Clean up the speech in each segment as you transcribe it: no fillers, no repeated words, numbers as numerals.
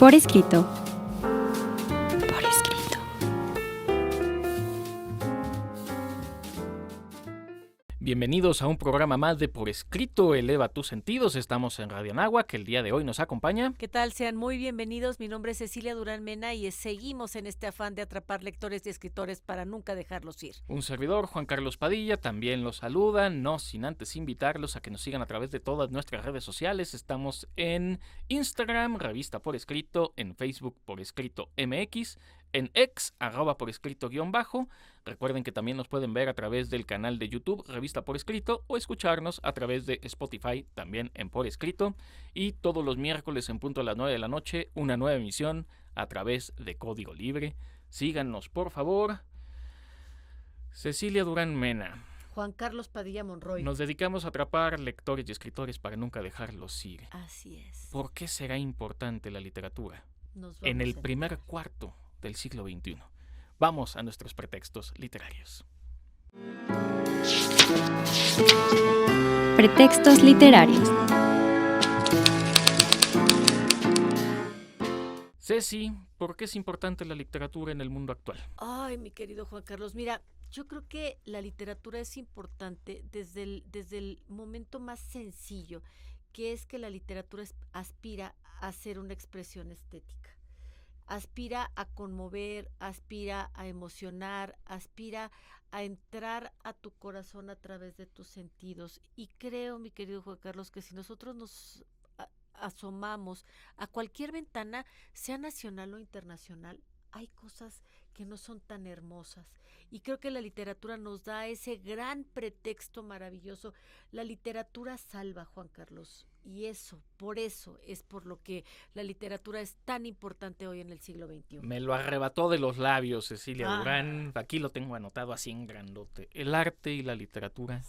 Por escrito. Por escrito. Bienvenidos a un programa más de Por Escrito, Eleva tus sentidos. Estamos en Radio Anáhuac, que el día de hoy nos acompaña. ¿Qué tal? Sean muy bienvenidos. Mi nombre es Cecilia Durán Mena y seguimos en este afán de atrapar lectores y escritores para nunca dejarlos ir. Un servidor, Juan Carlos Padilla, también los saluda, no sin antes invitarlos a que nos sigan a través de todas nuestras redes sociales. Estamos en Instagram, Revista Por Escrito, en Facebook Por Escrito MX, en X, @por escrito _. Recuerden que también nos pueden ver a través del canal de YouTube, Revista Por Escrito, o escucharnos a través de Spotify, también en Por Escrito. Y todos los miércoles en punto a las 9 de la noche, una nueva emisión a través de Código Libre. Síganos, por favor. Cecilia Durán Mena. Juan Carlos Padilla Monroy. Nos dedicamos a atrapar lectores y escritores para nunca dejarlos ir. Así es. ¿Por qué será importante la literatura Nos vamos en el a primer enterar. cuarto del siglo XXI? Vamos a nuestros pretextos literarios. Pretextos literarios. Ceci, ¿por qué es importante la literatura en el mundo actual? Ay, mi querido Juan Carlos, mira, yo creo que la literatura es importante desde el momento más sencillo, que es que la literatura aspira a ser una expresión estética. Aspira a conmover, aspira a emocionar, aspira a entrar a tu corazón a través de tus sentidos. Y creo, mi querido Juan Carlos, que si nosotros nos asomamos a cualquier ventana, sea nacional o internacional, hay cosas que no son tan hermosas. Y creo que la literatura nos da ese gran pretexto maravilloso. La literatura salva, Juan Carlos. Y por eso es por lo que la literatura es tan importante hoy en el siglo XXI. Me lo arrebató de los labios, Cecilia Durán. Aquí lo tengo anotado así en grandote. El arte y la literatura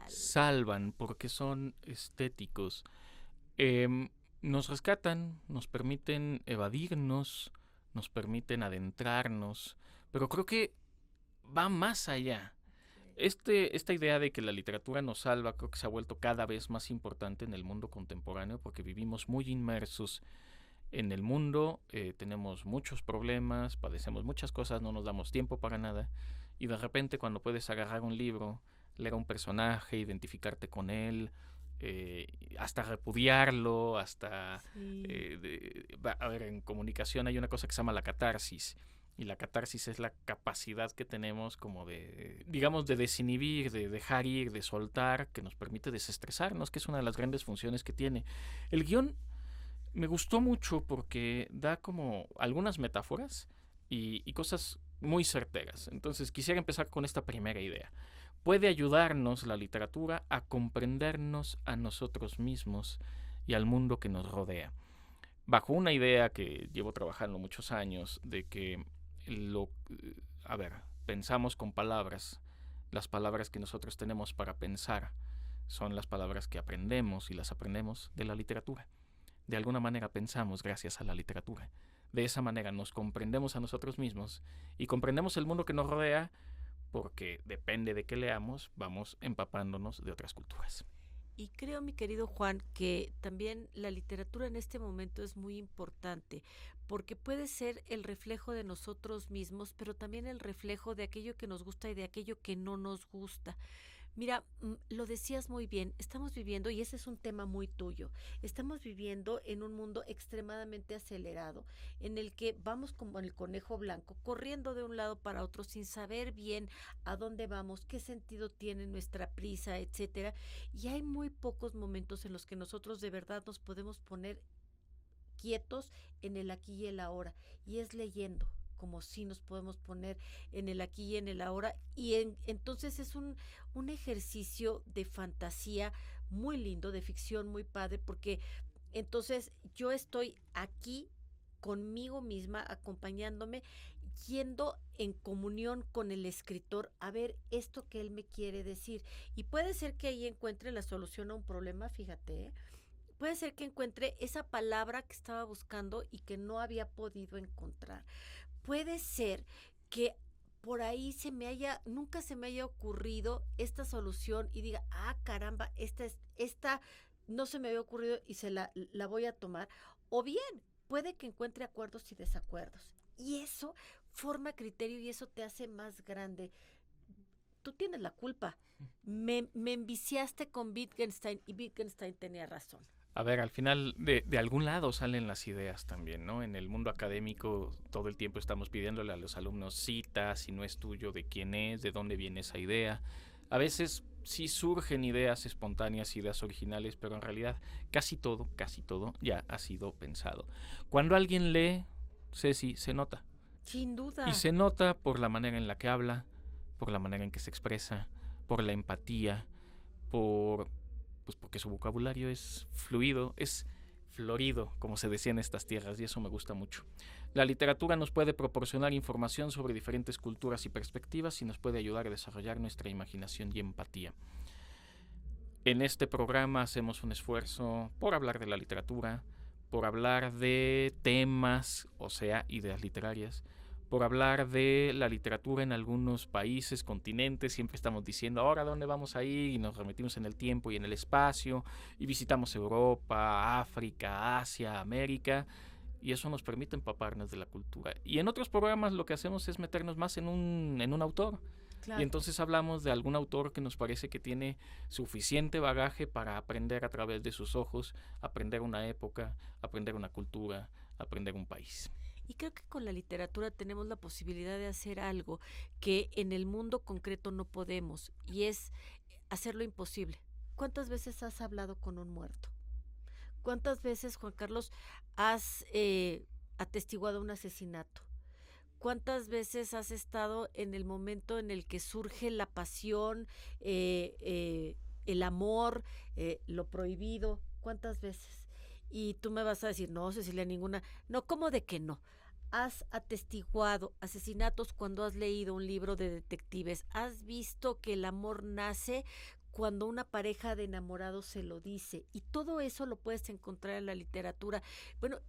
salvan porque son estéticos. Nos rescatan, nos permiten evadirnos, nos permiten adentrarnos, pero creo que va más allá. Esta idea de que la literatura nos salva creo que se ha vuelto cada vez más importante en el mundo contemporáneo porque vivimos muy inmersos en el mundo, tenemos muchos problemas, padecemos muchas cosas, no nos damos tiempo para nada y de repente cuando puedes agarrar un libro, leer a un personaje, identificarte con él, hasta repudiarlo, hasta... Sí. En comunicación hay una cosa que se llama la catarsis. Y la catarsis es la capacidad que tenemos como de desinhibir, de dejar ir, de soltar, que nos permite desestresarnos, que es una de las grandes funciones que tiene. El guión me gustó mucho porque da como algunas metáforas y cosas muy certeras. Entonces quisiera empezar con esta primera idea. Puede ayudarnos la literatura a comprendernos a nosotros mismos y al mundo que nos rodea. Bajo una idea que llevo trabajando muchos años de que pensamos con palabras. Las palabras que nosotros tenemos para pensar son las palabras que aprendemos y las aprendemos de la literatura. De alguna manera pensamos gracias a la literatura. De esa manera nos comprendemos a nosotros mismos y comprendemos el mundo que nos rodea porque depende de qué leamos, vamos empapándonos de otras culturas. Y creo, mi querido Juan, que también la literatura en este momento es muy importante, porque puede ser el reflejo de nosotros mismos, pero también el reflejo de aquello que nos gusta y de aquello que no nos gusta. Mira, lo decías muy bien, estamos viviendo, y ese es un tema muy tuyo, estamos viviendo en un mundo extremadamente acelerado, en el que vamos como el conejo blanco, corriendo de un lado para otro sin saber bien a dónde vamos, qué sentido tiene nuestra prisa, etcétera. Y hay muy pocos momentos en los que nosotros de verdad nos podemos poner quietos en el aquí y el ahora, y es leyendo. Como si nos podemos poner en el aquí y en el ahora, y entonces es un ejercicio de fantasía muy lindo, de ficción muy padre, porque entonces yo estoy aquí conmigo misma, acompañándome, yendo en comunión con el escritor a ver esto que él me quiere decir, y puede ser que ahí encuentre la solución a un problema, fíjate, puede ser que encuentre esa palabra que estaba buscando y que no había podido encontrar. Puede ser que por ahí nunca se me haya ocurrido esta solución y diga, caramba, esta no se me había ocurrido y la voy a tomar. O bien, puede que encuentre acuerdos y desacuerdos. Y eso forma criterio y eso te hace más grande. Tú tienes la culpa. Me enviciaste con Wittgenstein y Wittgenstein tenía razón. A ver, al final de algún lado salen las ideas también, ¿no? En el mundo académico todo el tiempo estamos pidiéndole a los alumnos citas, si no es tuyo, de quién es, de dónde viene esa idea. A veces sí surgen ideas espontáneas, ideas originales, pero en realidad casi todo ya ha sido pensado. Cuando alguien lee, Ceci, se nota. Sin duda. Y se nota por la manera en la que habla, por la manera en que se expresa, por la empatía, porque su vocabulario es fluido, es florido, como se decía en estas tierras, y eso me gusta mucho. La literatura nos puede proporcionar información sobre diferentes culturas y perspectivas y nos puede ayudar a desarrollar nuestra imaginación y empatía. En este programa hacemos un esfuerzo por hablar de la literatura, por hablar de temas, o sea, ideas literarias, por hablar de la literatura en algunos países, continentes. Siempre estamos diciendo, ahora ¿dónde vamos a ir? Y nos remitimos en el tiempo y en el espacio, y visitamos Europa, África, Asia, América, y eso nos permite empaparnos de la cultura. Y en otros programas lo que hacemos es meternos más en un autor. Claro. Y entonces hablamos de algún autor que nos parece que tiene suficiente bagaje para aprender a través de sus ojos, aprender una época, aprender una cultura, aprender un país. Y creo que con la literatura tenemos la posibilidad de hacer algo que en el mundo concreto no podemos, y es hacer lo imposible. ¿Cuántas veces has hablado con un muerto? ¿Cuántas veces, Juan Carlos, has atestiguado un asesinato? ¿Cuántas veces has estado en el momento en el que surge la pasión, el amor, lo prohibido? ¿Cuántas veces? Y tú me vas a decir, no, Cecilia, ninguna. No, ¿cómo de que no? Has atestiguado asesinatos cuando has leído un libro de detectives. Has visto que el amor nace cuando una pareja de enamorados se lo dice. Y todo eso lo puedes encontrar en la literatura. Bueno,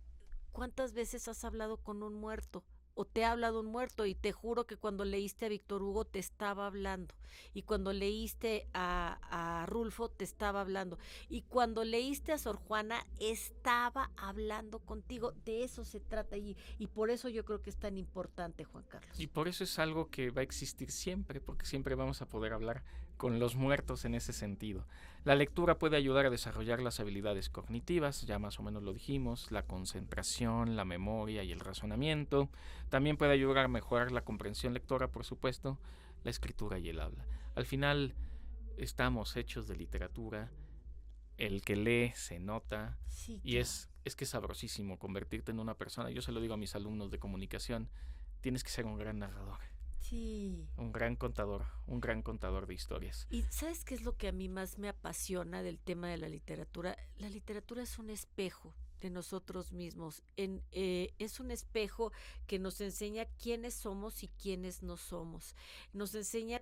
¿cuántas veces has hablado con un muerto? O te ha hablado un muerto, y te juro que cuando leíste a Víctor Hugo te estaba hablando, y cuando leíste a Rulfo te estaba hablando, y cuando leíste a Sor Juana estaba hablando contigo. De eso se trata, y por eso yo creo que es tan importante, Juan Carlos. Y por eso es algo que va a existir siempre, porque siempre vamos a poder hablar con los muertos en ese sentido. La lectura puede ayudar a desarrollar las habilidades cognitivas, ya más o menos lo dijimos, la concentración, la memoria y el razonamiento. También puede ayudar a mejorar la comprensión lectora, por supuesto, la escritura y el habla. Al final, estamos hechos de literatura. El que lee se nota, sí, y claro. Es que es sabrosísimo convertirte en una persona. Yo se lo digo a mis alumnos de comunicación, tienes que ser un gran narrador. Sí. Un gran contador de historias. ¿Y sabes qué es lo que a mí más me apasiona del tema de la literatura? La literatura es un espejo de nosotros mismos. Es un espejo que nos enseña quiénes somos y quiénes no somos. Nos enseña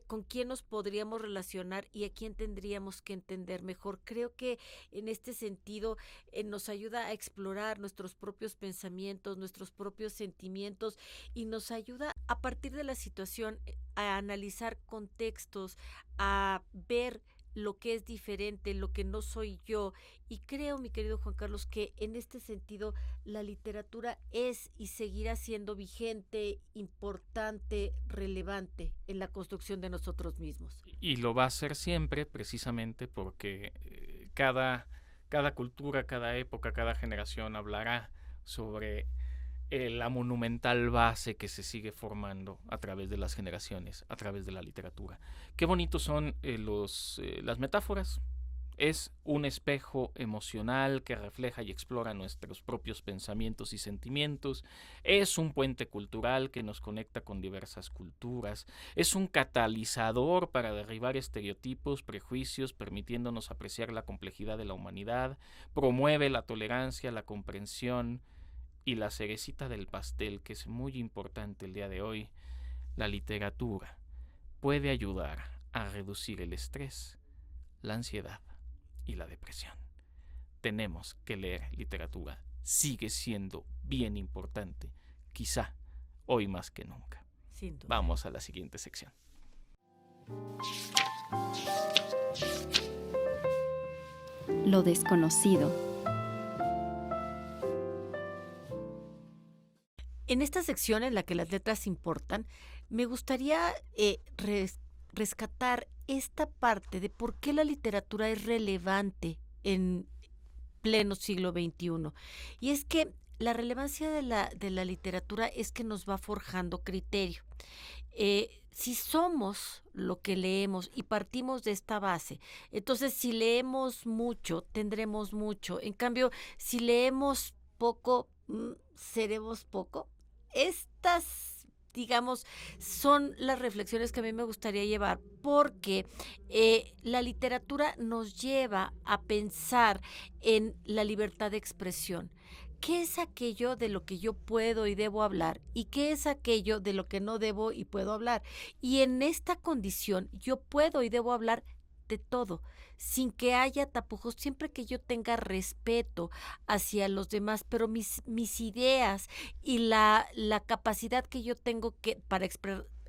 con quién nos podríamos relacionar y a quién tendríamos que entender mejor. Creo que en este sentido nos ayuda a explorar nuestros propios pensamientos, nuestros propios sentimientos, y nos ayuda a partir de la situación a analizar contextos, a ver lo que es diferente, lo que no soy yo. Y creo, mi querido Juan Carlos, que en este sentido la literatura es y seguirá siendo vigente, importante, relevante en la construcción de nosotros mismos. Y lo va a ser siempre, precisamente porque cada cultura, cada época, cada generación hablará sobre la monumental base que se sigue formando a través de las generaciones, a través de la literatura. Qué bonitos son las metáforas. Es un espejo emocional que refleja y explora nuestros propios pensamientos y sentimientos. Es un puente cultural que nos conecta con diversas culturas. Es un catalizador para derribar estereotipos, prejuicios, permitiéndonos apreciar la complejidad de la humanidad. Promueve la tolerancia, la comprensión. Y la cerecita del pastel, que es muy importante el día de hoy, la literatura puede ayudar a reducir el estrés, la ansiedad y la depresión. Tenemos que leer literatura. Sigue siendo bien importante, quizá hoy más que nunca. Sin duda. Vamos a la siguiente sección. Lo desconocido. En esta sección en la que las letras importan, me gustaría rescatar esta parte de por qué la literatura es relevante en pleno siglo XXI. Y es que la relevancia de la literatura es que nos va forjando criterio. Si somos lo que leemos y partimos de esta base, entonces si leemos mucho, tendremos mucho. En cambio, si leemos poco, seremos poco. Estas, digamos, son las reflexiones que a mí me gustaría llevar, porque la literatura nos lleva a pensar en la libertad de expresión. ¿Qué es aquello de lo que yo puedo y debo hablar? ¿Y qué es aquello de lo que no debo y puedo hablar? Y en esta condición yo puedo y debo hablar de todo, sin que haya tapujos, siempre que yo tenga respeto hacia los demás, pero mis ideas y la capacidad que yo tengo para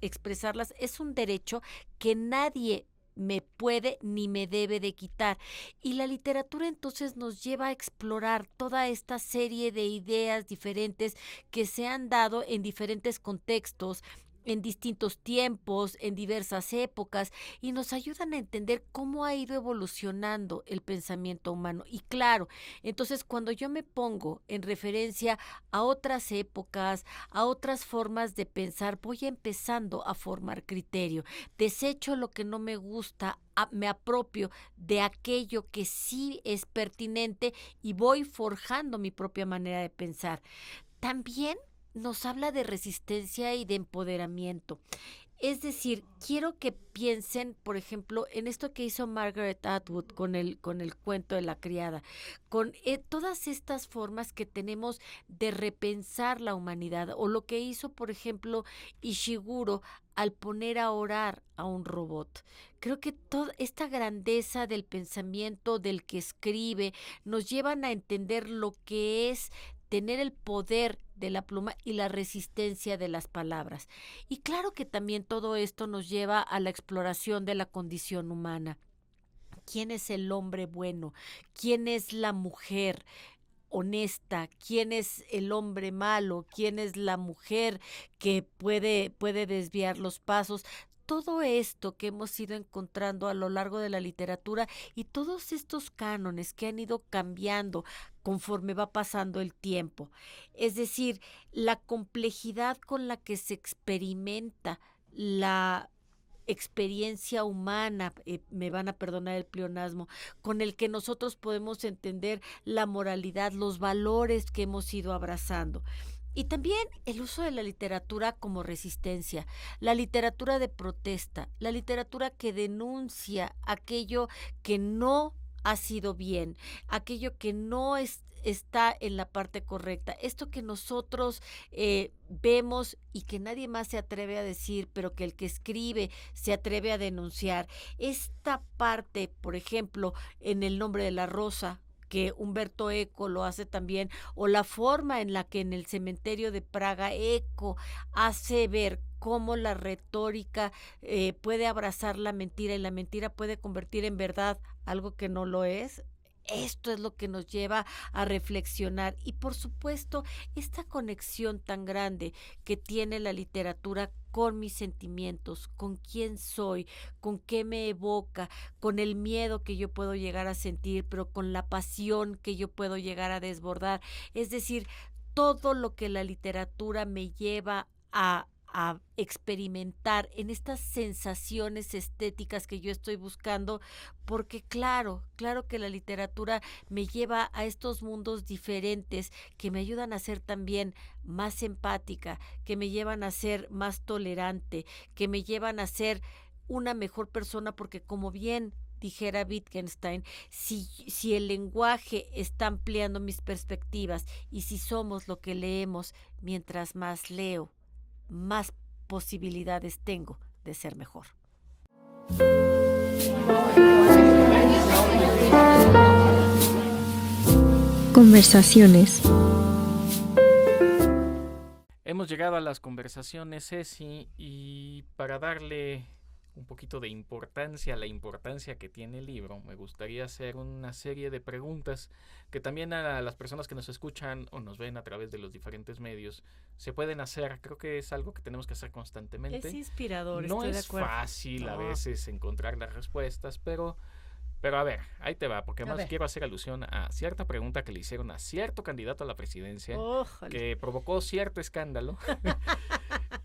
expresarlas es un derecho que nadie me puede ni me debe de quitar. Y la literatura entonces nos lleva a explorar toda esta serie de ideas diferentes que se han dado en diferentes contextos, en distintos tiempos, en diversas épocas, y nos ayudan a entender cómo ha ido evolucionando el pensamiento humano. Y claro, entonces cuando yo me pongo en referencia a otras épocas, a otras formas de pensar, voy empezando a formar criterio. Desecho lo que no me gusta, me apropio de aquello que sí es pertinente y voy forjando mi propia manera de pensar. También nos habla de resistencia y de empoderamiento. Es decir, quiero que piensen, por ejemplo, en esto que hizo Margaret Atwood con el cuento de la criada, con todas estas formas que tenemos de repensar la humanidad, o lo que hizo, por ejemplo, Ishiguro al poner a orar a un robot. Creo que toda esta grandeza del pensamiento del que escribe nos llevan a entender lo que es tener el poder de la pluma y la resistencia de las palabras. Y claro que también todo esto nos lleva a la exploración de la condición humana. ¿Quién es el hombre bueno? ¿Quién es la mujer honesta? ¿Quién es el hombre malo? ¿Quién es la mujer que puede desviar los pasos? Todo esto que hemos ido encontrando a lo largo de la literatura y todos estos cánones que han ido cambiando conforme va pasando el tiempo. Es decir, la complejidad con la que se experimenta la experiencia humana, me van a perdonar el pleonasmo, con el que nosotros podemos entender la moralidad, los valores que hemos ido abrazando. Y también el uso de la literatura como resistencia, la literatura de protesta, la literatura que denuncia aquello que no ha sido bien, aquello que no está en la parte correcta, esto que nosotros vemos y que nadie más se atreve a decir, pero que el que escribe se atreve a denunciar. Esta parte, por ejemplo, en El nombre de la rosa, que Humberto Eco lo hace también, o la forma en la que en El cementerio de Praga Eco hace ver cómo la retórica puede abrazar la mentira y la mentira puede convertir en verdad algo que no lo es. Esto es lo que nos lleva a reflexionar y por supuesto esta conexión tan grande que tiene la literatura con mis sentimientos, con quién soy, con qué me evoca, con el miedo que yo puedo llegar a sentir, pero con la pasión que yo puedo llegar a desbordar. Es decir, todo lo que la literatura me lleva a experimentar en estas sensaciones estéticas que yo estoy buscando, porque claro que la literatura me lleva a estos mundos diferentes que me ayudan a ser también más empática, que me llevan a ser más tolerante, que me llevan a ser una mejor persona, porque como bien dijera Wittgenstein, si el lenguaje está ampliando mis perspectivas y si somos lo que leemos, mientras más leo, más posibilidades tengo de ser mejor. Conversaciones. Hemos llegado a las conversaciones, Ceci, y para darle un poquito de importancia, la importancia que tiene el libro, me gustaría hacer una serie de preguntas que también a las personas que nos escuchan o nos ven a través de los diferentes medios se pueden hacer. Creo que es algo que tenemos que hacer constantemente. Es inspirador, no estoy de es acuerdo. fácil a No. veces encontrar las respuestas, pero a ver, ahí te va, porque A además ver. quiero hacer alusión a cierta pregunta que le hicieron a cierto candidato a la presidencia Ójale. que provocó cierto escándalo.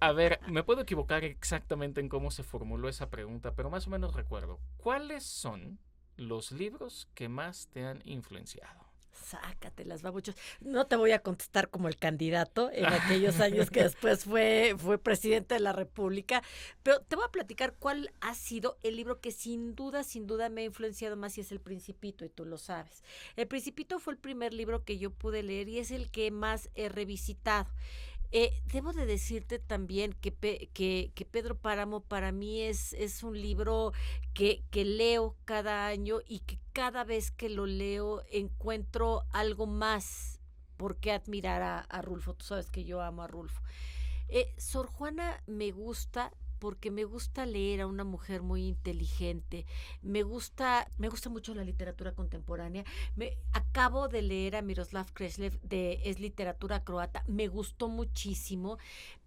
A ver, me puedo equivocar exactamente en cómo se formuló esa pregunta, pero más o menos recuerdo. ¿Cuáles son los libros que más te han influenciado? Sácatelas, babuchos. No te voy a contestar como el candidato en aquellos años que después fue presidente de la República, pero te voy a platicar cuál ha sido el libro que sin duda me ha influenciado más, y es El Principito, y tú lo sabes. El Principito fue el primer libro que yo pude leer y es el que más he revisitado. Debo de decirte también que Pedro Páramo para mí es un libro que leo cada año y que cada vez que lo leo encuentro algo más por qué admirar a Rulfo. Tú sabes que yo amo a Rulfo. Sor Juana me gusta porque me gusta leer a una mujer muy inteligente. Me gusta mucho la literatura contemporánea. Acabo de leer a Miroslav Kreslev de Es literatura croata. Me gustó muchísimo,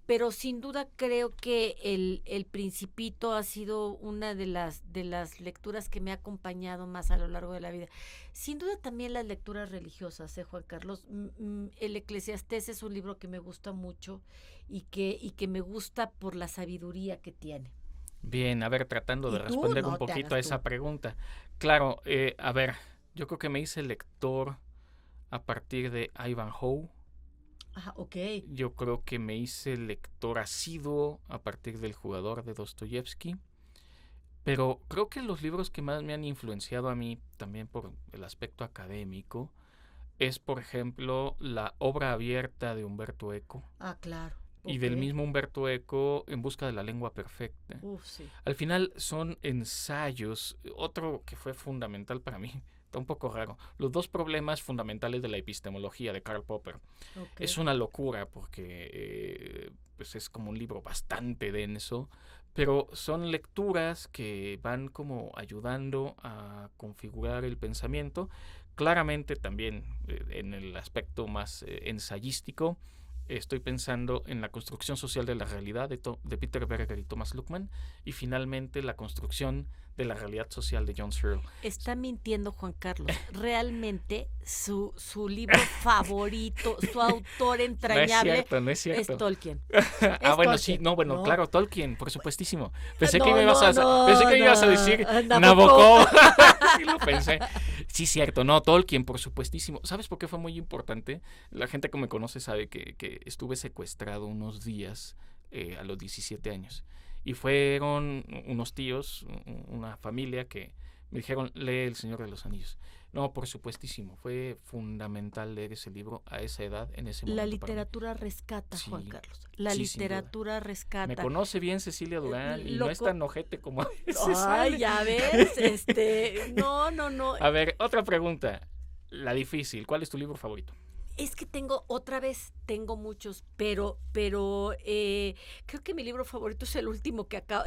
pero sin duda creo que el Principito ha sido una de las lecturas que me ha acompañado más a lo largo de la vida. Sin duda también las lecturas religiosas, Juan Carlos. El Eclesiastés es un libro que me gusta mucho y que me gusta por la sabiduría que tiene. Bien, a ver, tratando de responder un poquito a esa pregunta. Claro, a ver, yo creo que me hice lector a partir de Ivanhoe. Ah, ok. Yo creo que me hice lector asiduo a partir del Jugador de Dostoyevsky. Pero creo que los libros que más me han influenciado a mí, también por el aspecto académico, es, por ejemplo, la obra abierta de Umberto Eco. Ah, claro. Y del mismo Umberto Eco, En busca de la lengua perfecta. Sí. Al final son ensayos. Otro que fue fundamental para mí, está un poco raro, los 2 problemas fundamentales de la epistemología de Karl Popper. Okay. Es una locura porque pues es como un libro bastante denso, pero son lecturas que van como ayudando a configurar el pensamiento. Claramente también en el aspecto más ensayístico, estoy pensando en La construcción social de la realidad de Peter Berger y Thomas Luckmann, y finalmente La construcción de la realidad social de John Searle. Está mintiendo Juan Carlos. Realmente su libro favorito, su autor entrañable no es cierto. es Tolkien. Bueno, sí, no. claro, Tolkien, por supuestísimo. Pensé que me ibas a decir Nabokov. Sí lo pensé. Sí, cierto, no, Tolkien, por supuestísimo. ¿Sabes por qué fue muy importante? La gente que me conoce sabe que estuve secuestrado unos días a los 17 años. Y fueron unos tíos, una familia que me dijeron, lee El Señor de los Anillos. No, por supuestísimo, fue fundamental leer ese libro a esa edad, en ese momento. La literatura rescata, sí, Juan Carlos. La literatura rescata. Me conoce bien Cecilia Durán y no es tan ojete como a veces. Ay, ya ves, no. A ver, otra pregunta, la difícil, ¿cuál es tu libro favorito? Es que tengo muchos, pero creo que mi libro favorito es el último que acabo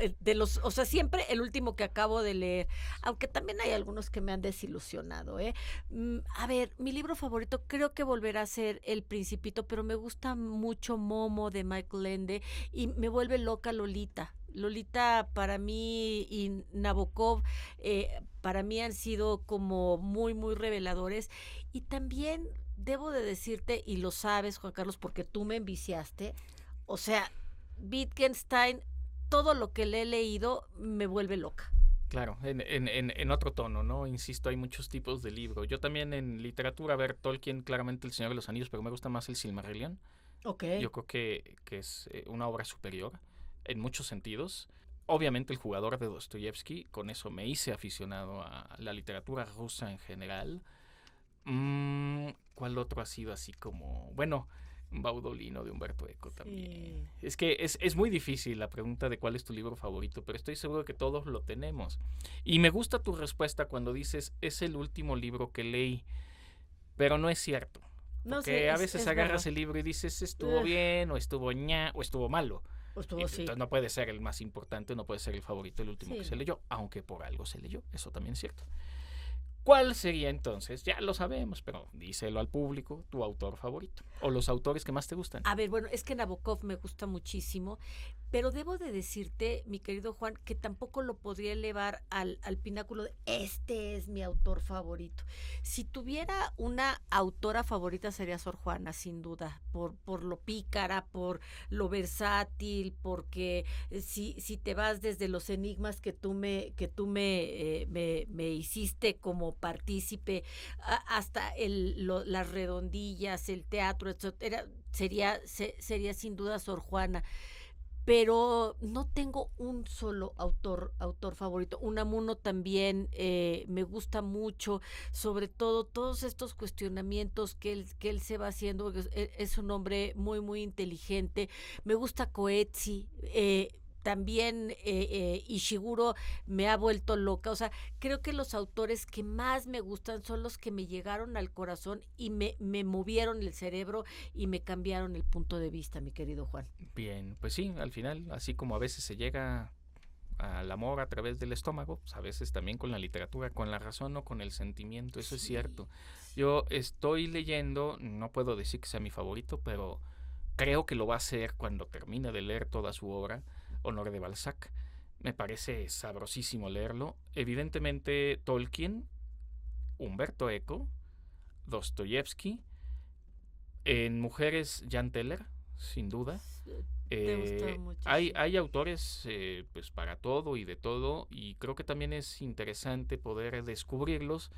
siempre el último que acabo de leer, aunque también hay algunos que me han desilusionado, A ver, mi libro favorito creo que volverá a ser El Principito, pero me gusta mucho Momo de Michael Ende y me vuelve loca Lolita. Lolita para mí y Nabokov para mí han sido como muy, muy reveladores. Y también debo de decirte, y lo sabes, Juan Carlos, porque tú me enviciaste, o sea, Wittgenstein, todo lo que le he leído me vuelve loca. Claro, en otro tono, ¿no? Insisto, hay muchos tipos de libro. Yo también en literatura, a ver, Tolkien, claramente El Señor de los Anillos, pero me gusta más el Silmarillion. Okay. Yo creo que es una obra superior en muchos sentidos. Obviamente El Jugador de Dostoyevsky, con eso me hice aficionado a la literatura rusa en general. ¿Cuál otro ha sido así como...? Bueno, Baudolino de Umberto Eco también. Sí. Es que es muy difícil la pregunta de cuál es tu libro favorito, pero estoy seguro de que todos lo tenemos. Y me gusta tu respuesta cuando dices, es el último libro que leí, pero no es cierto. Porque a veces agarras el libro y dices, estuvo bien, o estuvo ña, o estuvo malo. Entonces no puede ser el más importante, no puede ser el favorito, el último que se leyó, aunque por algo se leyó, eso también es cierto. ¿Cuál sería entonces? Ya lo sabemos, pero díselo al público, tu autor favorito o los autores que más te gustan. A ver, bueno, es que Nabokov me gusta muchísimo, pero debo de decirte, mi querido Juan, que tampoco lo podría elevar al pináculo de este es mi autor favorito. Si tuviera una autora favorita sería Sor Juana, sin duda, por lo pícara, por lo versátil, porque si te vas desde los enigmas que tú me hiciste como partícipe, hasta las redondillas, el teatro, etcétera, sería sin duda Sor Juana. Pero no tengo un solo autor favorito. Unamuno también me gusta mucho, sobre todo todos estos cuestionamientos que él se va haciendo. Es un hombre muy, muy inteligente. Me gusta Coetzee, también Ishiguro me ha vuelto loca. O sea, creo que los autores que más me gustan son los que me llegaron al corazón y me movieron el cerebro y me cambiaron el punto de vista, mi querido Juan. Bien, pues sí, al final, así como a veces se llega al amor a través del estómago, pues a veces también con la literatura, con la razón o con el sentimiento, eso es cierto. Yo estoy leyendo, no puedo decir que sea mi favorito, pero creo que lo va a ser cuando termine de leer toda su obra, Honoré de Balzac. Me parece sabrosísimo leerlo. Evidentemente Tolkien, Humberto Eco, Dostoyevsky, en mujeres Jan Teller, sin duda. Hay autores pues para todo y de todo, y creo que también es interesante poder descubrirlos.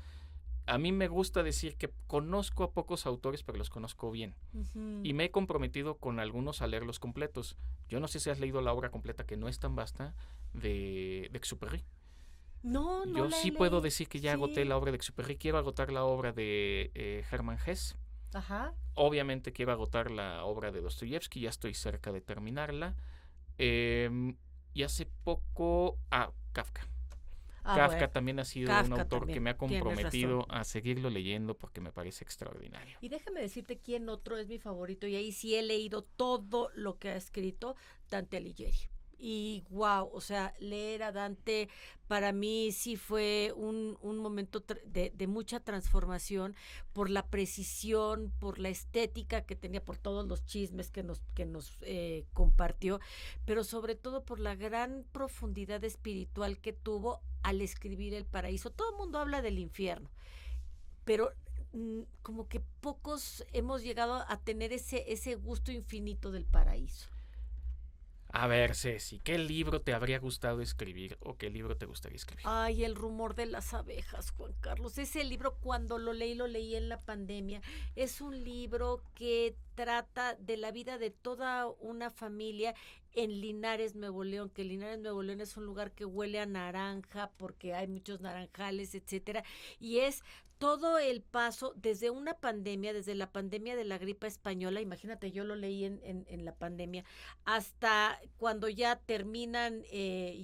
A mí me gusta decir que conozco a pocos autores, pero los conozco bien. Uh-huh. Y me he comprometido con algunos a leerlos completos. Yo no sé si has leído la obra completa, que no es tan vasta, de Exupéry. No. Yo sí puedo decir que ya agoté la obra de Exupéry. Quiero agotar la obra de Hermann Hesse. Ajá. Obviamente quiero agotar la obra de Dostoyevsky, ya estoy cerca de terminarla. Y hace poco, Kafka. Kafka también ha sido un autor que me ha comprometido a seguirlo leyendo porque me parece extraordinario. Y déjame decirte quién otro es mi favorito, y ahí sí he leído todo lo que ha escrito, Dante Alighieri. Y wow, o sea, leer a Dante para mí sí fue un momento de mucha transformación por la precisión, por la estética que tenía, por todos los chismes que nos compartió, pero sobre todo por la gran profundidad espiritual que tuvo al escribir El Paraíso. Todo el mundo habla del infierno, pero como que pocos hemos llegado a tener ese gusto infinito del paraíso. A ver, Ceci, ¿qué libro te habría gustado escribir o qué libro te gustaría escribir? Ay, El rumor de las abejas, Juan Carlos. Ese libro, cuando lo leí en la pandemia. Es un libro que trata de la vida de toda una familia en Linares, Nuevo León, que Linares, Nuevo León es un lugar que huele a naranja porque hay muchos naranjales, etcétera, y es todo el paso desde una pandemia, desde la pandemia de la gripa española, imagínate, yo lo leí en la pandemia, hasta cuando ya terminan,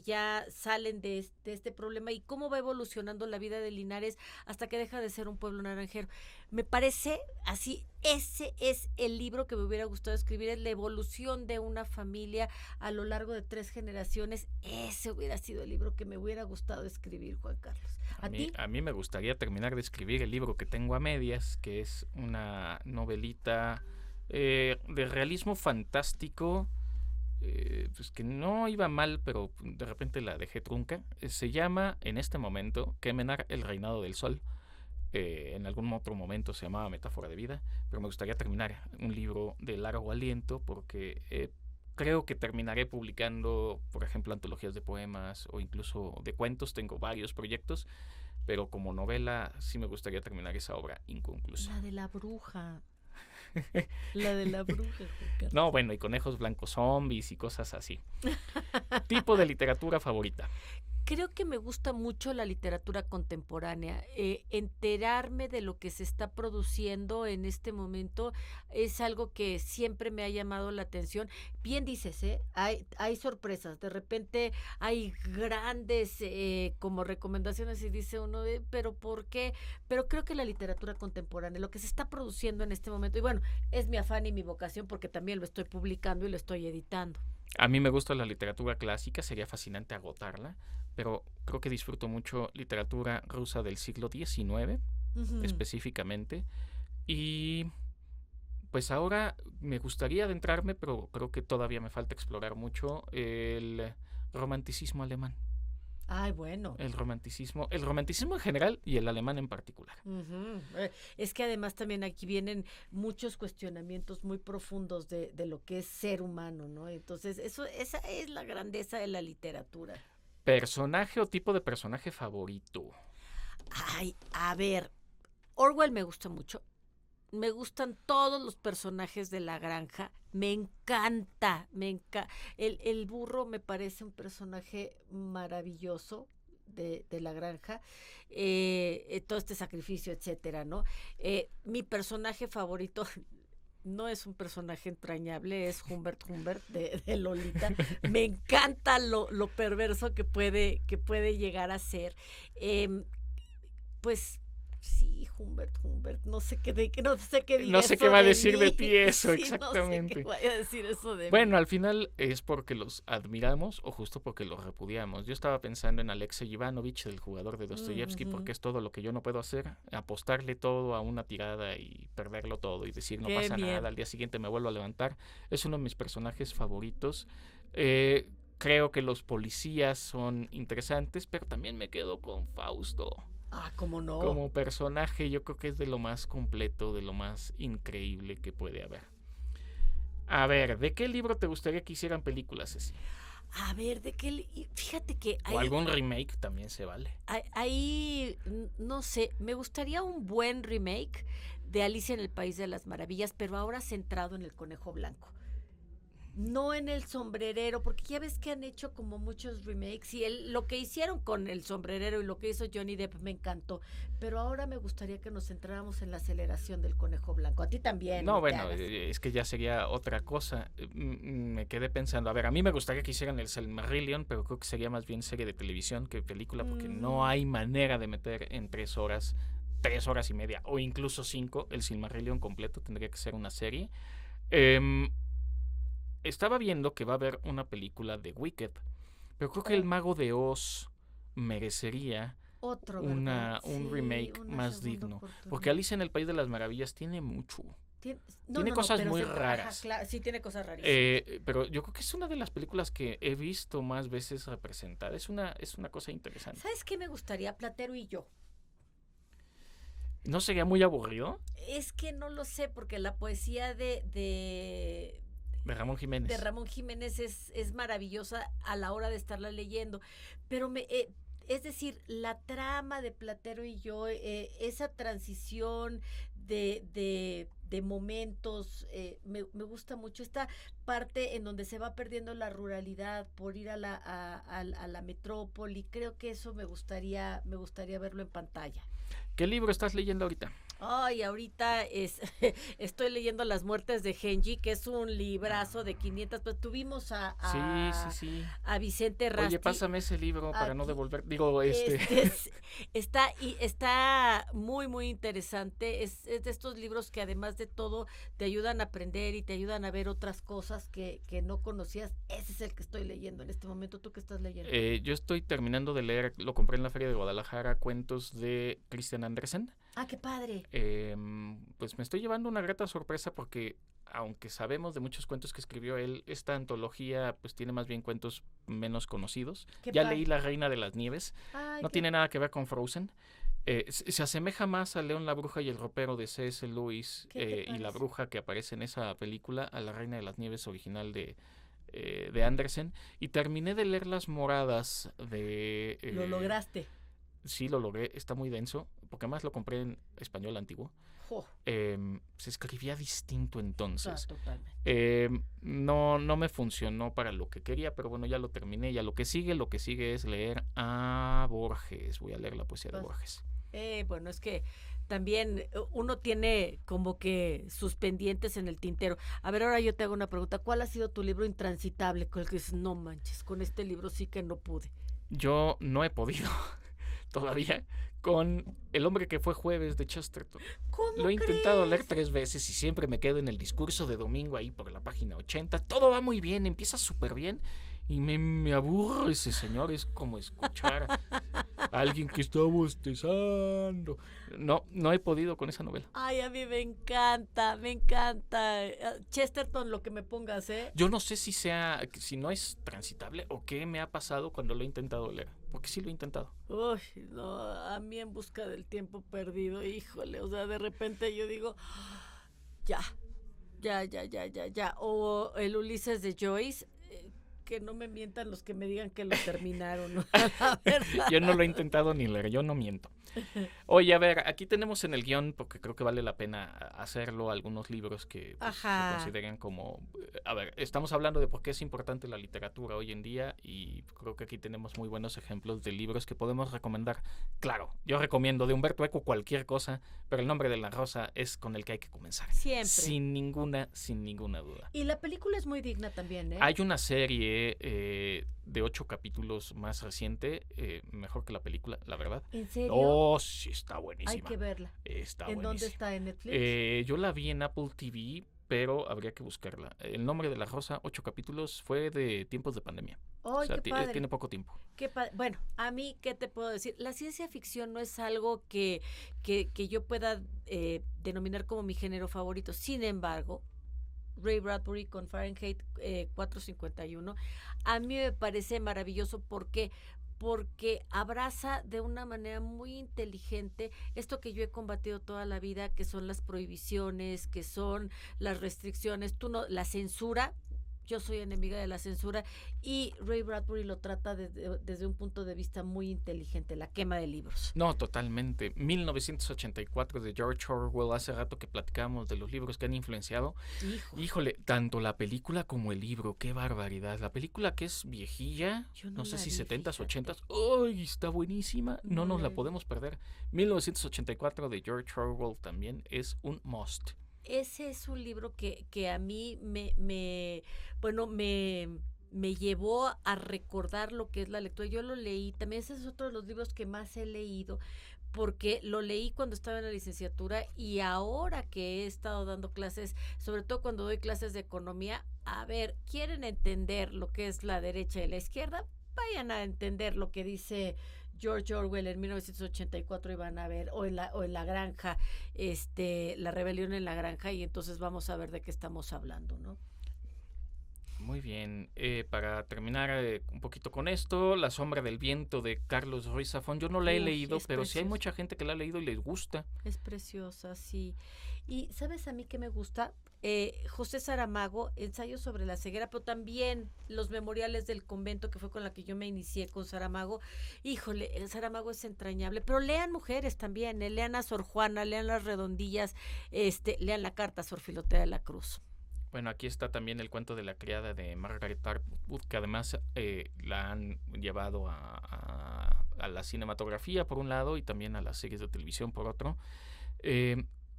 ya salen de este problema, y cómo va evolucionando la vida de Linares hasta que deja de ser un pueblo naranjero. Me parece así, ese es el libro que me hubiera gustado escribir, es la evolución de una familia a lo largo de 3 generaciones. Ese hubiera sido el libro que me hubiera gustado escribir, Juan Carlos. A mí me gustaría terminar de escribir el libro que tengo a medias, que es una novelita de realismo fantástico, pues que no iba mal, pero de repente la dejé trunca. Se llama en este momento Kemenar, el reinado del sol. En algún otro momento se llamaba Metáfora de vida, pero me gustaría terminar un libro de largo aliento porque creo que terminaré publicando, por ejemplo, antologías de poemas o incluso de cuentos. Tengo varios proyectos, pero como novela sí me gustaría terminar esa obra inconclusa. La de la bruja. La de la bruja. No, bueno, y conejos blancos zombies y cosas así. ¿Tipo de literatura favorita? Creo que me gusta mucho la literatura contemporánea. Enterarme de lo que se está produciendo en este momento es algo que siempre me ha llamado la atención. Bien dices, hay sorpresas. De repente hay grandes como recomendaciones y dice uno, ¿pero por qué? Pero creo que la literatura contemporánea, lo que se está produciendo en este momento, y bueno, es mi afán y mi vocación porque también lo estoy publicando y lo estoy editando. A mí me gusta la literatura clásica, sería fascinante agotarla, pero creo que disfruto mucho literatura rusa del siglo XIX, específicamente. Y pues ahora me gustaría adentrarme, pero creo que todavía me falta explorar mucho el romanticismo alemán. Ay, bueno. El romanticismo en general y el alemán en particular. Es que además también aquí vienen muchos cuestionamientos muy profundos de lo que es ser humano, ¿no? Entonces, esa es la grandeza de la literatura. ¿Personaje o tipo de personaje favorito? Ay, a ver, Orwell me gusta mucho. Me gustan todos los personajes de La Granja. Me encanta. El burro me parece un personaje maravilloso de La Granja. Todo este sacrificio, etcétera, ¿no? Mi personaje favorito no es un personaje entrañable, es Humbert de Lolita. Me encanta lo perverso que puede llegar a ser. Pues sí, Humbert, no sé qué diga. No sé qué va a decir mí. de ti eso, sí, exactamente. No sé qué vaya a decir eso de bueno, mí. al final es porque los admiramos o justo porque los repudiamos. Yo estaba pensando en Alexei Ivanovich, el jugador de Dostoyevsky, porque es todo lo que yo no puedo hacer, apostarle todo a una tirada y perderlo todo y decir no pasa nada, al día siguiente me vuelvo a levantar. Es uno de mis personajes favoritos. Creo que los policías son interesantes, pero también me quedo con Fausto. Ah, ¿cómo no? Como personaje yo creo que es de lo más completo, de lo más increíble que puede haber. A ver, ¿de qué libro te gustaría que hicieran películas, Ceci? A ver, fíjate que o algún remake también se vale. Ahí, no sé, me gustaría un buen remake de Alicia en el País de las Maravillas, pero ahora centrado en el conejo blanco. No en el sombrerero, porque ya ves que han hecho como muchos remakes y lo que hicieron con el sombrerero y lo que hizo Johnny Depp me encantó, pero ahora me gustaría que nos centráramos en la aceleración del conejo blanco. A ti también. No, bueno, es que ya sería otra cosa. Me quedé pensando, a ver, a mí me gustaría que hicieran el Silmarillion, pero creo que sería más bien serie de televisión que película, porque no hay manera de meter en 3 horas y media, o incluso 5, el Silmarillion completo. Tendría que ser una serie. Estaba viendo que va a haber una película de Wicked, pero creo que El Mago de Oz merecería un remake más digno, porque Alicia en el País de las Maravillas tiene mucho. Tiene cosas muy raras. Claro, sí, tiene cosas rarísimas. Pero yo creo que es una de las películas que he visto más veces representada. Es una cosa interesante. ¿Sabes qué me gustaría? Platero y yo. ¿No sería muy aburrido? Es que no lo sé, porque la poesía de Ramón Jiménez. De Ramón Jiménez es maravillosa a la hora de estarla leyendo. Pero es decir, la trama de Platero y yo, esa transición de momentos, me gusta mucho esta parte en donde se va perdiendo la ruralidad por ir a la metrópoli. Creo que eso me gustaría verlo en pantalla. ¿Qué libro estás leyendo ahorita? Ay, ahorita estoy leyendo Las muertes de Genji, que es un librazo de 500, pues tuvimos a Vicente Rasti. Oye, pásame ese libro para no devolver, está muy, muy interesante, es de estos libros que además de todo te ayudan a aprender y te ayudan a ver otras cosas que no conocías. Ese es el que estoy leyendo en este momento. ¿Tú qué estás leyendo? Yo estoy terminando de leer, lo compré en la Feria de Guadalajara, cuentos de Christian Andersen. ¡Ah, qué padre! Pues me estoy llevando una grata sorpresa porque, aunque sabemos de muchos cuentos que escribió él, esta antología pues tiene más bien cuentos menos conocidos. Ya leí La Reina de las Nieves. No tiene nada que ver con Frozen. Se asemeja más a León, la Bruja y el Ropero de C.S. Lewis y la bruja que aparece en esa película, a La Reina de las Nieves original de Andersen. Y terminé de leer Las Moradas de... ¿Lo lograste? Sí, lo logré. Está muy denso, porque además lo compré en español antiguo. Se escribía distinto entonces. No me funcionó para lo que quería, pero bueno, ya lo terminé. Ya lo que sigue es leer a Borges. Voy a leer la poesía de Borges. Bueno, es que también uno tiene como que sus pendientes en el tintero. A ver, ahora yo te hago una pregunta. ¿Cuál ha sido tu libro intransitable con el que dices, no manches, con este libro sí que no pude? Yo no he podido. todavía con El hombre que fue jueves de Chesterton. ¿Cómo Lo he intentado crees? leer 3 veces y siempre me quedo en el discurso de domingo ahí por la página 80. Todo va muy bien, empieza súper bien y me aburre ese señor. Es como escuchar a alguien que está bostezando. No he podido con esa novela. Ay, a mí me encanta, me encanta. Chesterton, lo que me pongas, ¿eh? Yo no sé si no es transitable o qué me ha pasado cuando lo he intentado leer, porque sí lo he intentado. Uy, no, a mí En busca del tiempo perdido, híjole, o sea, de repente yo digo, ya. O el Ulises de Joyce, que no me mientan los que me digan que lo terminaron, ¿no? La verdad. Yo no lo he intentado ni leer, yo no miento. Oye, a ver, aquí tenemos en el guión, porque creo que vale la pena hacerlo, algunos libros que pues, se consideren como... A ver, estamos hablando de por qué es importante la literatura hoy en día y creo que aquí tenemos muy buenos ejemplos de libros que podemos recomendar. Claro, yo recomiendo de Humberto Eco cualquier cosa, pero El nombre de la rosa es con el que hay que comenzar. Siempre. Sin ninguna duda. Y la película es muy digna también, ¿eh? Hay una serie de 8 capítulos más reciente, mejor que la película, la verdad. ¿En serio? Oh, sí, está buenísima. Hay que verla. Está ¿En buenísima. dónde está? ¿En Netflix? Yo la vi en Apple TV, pero habría que buscarla. El nombre de la rosa, 8 capítulos, fue de tiempos de pandemia. ¡Ay, qué padre! Tiene poco tiempo. Bueno, a mí, ¿qué te puedo decir? La ciencia ficción no es algo que yo pueda denominar como mi género favorito. Sin embargo, Ray Bradbury con Fahrenheit 451, a mí me parece maravilloso porque abraza de una manera muy inteligente esto que yo he combatido toda la vida, que son las prohibiciones, que son las restricciones, la censura. Yo soy enemiga de la censura y Ray Bradbury lo trata desde un punto de vista muy inteligente, la quema de libros. No, totalmente. 1984 de George Orwell, hace rato que platicamos de los libros que han influenciado. Híjole, tanto la película como el libro, qué barbaridad. La película que es viejilla, no sé si 70s, 80s, ¡ay, está buenísima! No nos la podemos perder. 1984 de George Orwell también es un must. Ese es un libro que a mí me llevó a recordar lo que es la lectura. Yo lo leí, también ese es otro de los libros que más he leído, porque lo leí cuando estaba en la licenciatura y ahora que he estado dando clases, sobre todo cuando doy clases de economía, a ver, ¿quieren entender lo que es la derecha y la izquierda? Vayan a entender lo que dice George Orwell en 1984 y van a ver, o en la granja, La rebelión en la granja, y entonces vamos a ver de qué estamos hablando, ¿no? Muy bien, para terminar un poquito con esto, La sombra del viento de Carlos Ruiz Zafón, yo no la he leído, pero sí hay mucha gente que la ha leído y les gusta. Es preciosa, sí. Y ¿sabes a mí qué me gusta? José Saramago, Ensayo sobre la ceguera, pero también los memoriales del convento, que fue con la que yo me inicié con Saramago. Híjole, Saramago es entrañable, pero lean mujeres también, lean a Sor Juana, lean Las Redondillas, lean la carta a Sor Filotea de la Cruz. Bueno, aquí está también El cuento de la criada de Margaret Atwood, que además la han llevado a la cinematografía por un lado y también a las series de televisión por otro.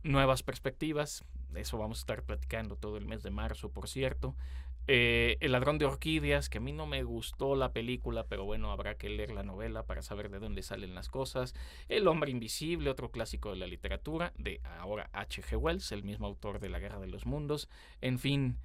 Nuevas perspectivas, eso vamos a estar platicando todo el mes de marzo, por cierto. El ladrón de orquídeas, que a mí no me gustó la película, pero bueno, habrá que leer la novela para saber de dónde salen las cosas. El hombre invisible, otro clásico de la literatura, de ahora H.G. Wells, el mismo autor de La guerra de los mundos. En fin,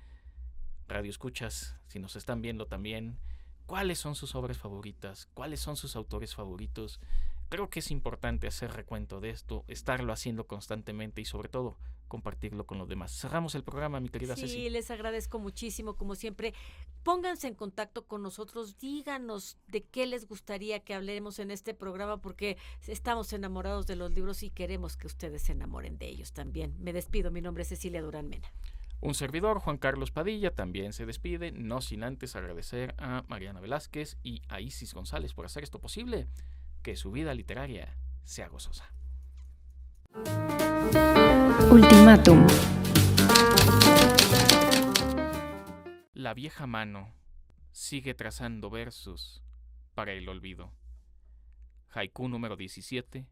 radioescuchas, si nos están viendo también, ¿cuáles son sus obras favoritas? ¿Cuáles son sus autores favoritos? Creo que es importante hacer recuento de esto, estarlo haciendo constantemente y sobre todo compartirlo con los demás. Cerramos el programa, mi querida Ceci. Sí, les agradezco muchísimo, como siempre. Pónganse en contacto con nosotros, díganos de qué les gustaría que hablemos en este programa, porque estamos enamorados de los libros y queremos que ustedes se enamoren de ellos también. Me despido, mi nombre es Cecilia Durán Mena. Un servidor, Juan Carlos Padilla, también se despide, no sin antes agradecer a Mariana Velázquez y a Isis González por hacer esto posible. Que su vida literaria sea gozosa. Ultimátum. La vieja mano sigue trazando versos para el olvido. Haiku número 17,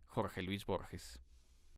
Jorge Luis Borges.